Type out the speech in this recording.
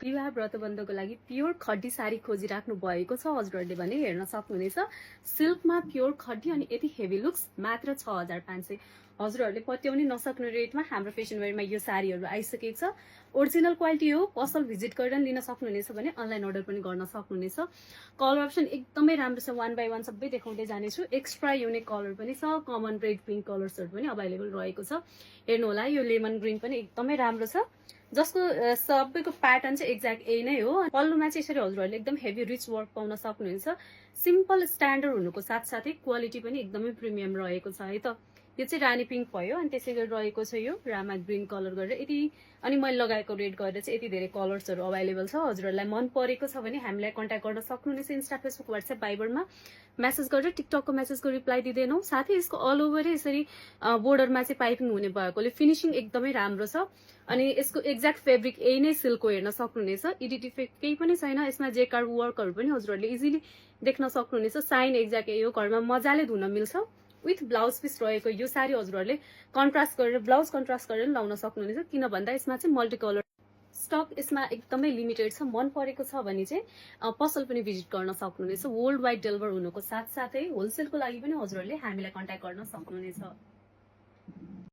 विवाह व्रतबन्धको लागि प्योर खड्डी साडी खोजिराख्नु भएको छ हजुरहरूले भने हेर्न सक्नुहुनेछ। सिल्कमा प्योर खड्डी अनि यति हेभी लुक्स मात्र 6500। हजुरहरूले पत्याउनै नसक्ने रेटमा हाम्रो फेसन वेयरमा यो साडीहरू आइसकेको छ। ओरिजिनल क्वालिटी हो। पसल भिजिट गरेर लिन सक्नुहुनेछ भने अनलाइन अर्डर पनि गर्न सक्नुहुनेछ। कलर अप्सन एकदमै राम्रो छ। 1 by 1 सबै देखाउँदै जानेछु। एक्स्ट्रा युनिक कलर पनि छ। कमन रेड पिङ्क कलर्सहरू पनि अभाइलेबल रहेको छ। हेर्नु होला, यो लेमन ग्रीन पनि एकदमै राम्रो छ, जसको सबैको प्याटर्न चाहिँ एक्ज्याक्ट यही नै हो। पल्लोमा चाहिँ यसरी हजुरहरूले एकदम हेभी रिच वर्क पाउन सक्नुहुन्छ। सिम्पल स्ट्यान्डर्ड हुनुको साथसाथै क्वालिटी पनि एकदमै प्रिमियम रहेको छ है त। यो चाहिँ रानी पिङ्क भयो अनि त्यसै गरी रहेको छ यो रामा ग्रीन कलर गरेर यति, अनि मैले लगाएको रेड गरेर चाहिँ यति धेरै कलर्सहरू अभाइलेबल छ। हजुरहरूलाई मन परेको छ भने हामीलाई कन्ट्याक्ट गर्न सक्नुहुनेछ। इन्स्टा, फेसबुक, वाट्सएप, भाइबरमा मेसेज गरेर टिकटकको मेसेजको रिप्लाई दिँदैनौँ। साथै यसको अल ओभरै यसरी बोर्डरमा चाहिँ पाइपिङ हुने भएकोले फिनिसिङ एकदमै राम्रो छ। अनि यसको एक्ज्याक्ट फेब्रिक यही नै सिल्कको हेर्न सक्नुहुनेछ। इडिट इफेक्ट केही पनि छैन यसमा। जेकार्ड वर्कहरू पनि हजुरहरूले इजिली देख्न सक्नुहुनेछ। साइन एक्ज्याक्ट यही हो। घरमा मजाले धुन मिल्छ। विथ ब्लाउज पिस रहेको यो साडी हजुरहरूले कन्ट्रास्ट गरेर ब्लाउज कन्ट्रास्ट गरेर लाउन सक्नुहुनेछ। किन भन्दा यसमा चाहिँ मल्टी कलर स्टक यसमा एकदमै लिमिटेड छ। मन परेको छ भने चाहिँ पसल पनि भिजिट गर्न सक्नुहुनेछ। वर्ल्ड वाइड डेलिभर हुनुको साथसाथै होलसेलको लागि पनि हजुरहरूले हामीलाई कन्ट्याक्ट गर्न सक्नुहुनेछ।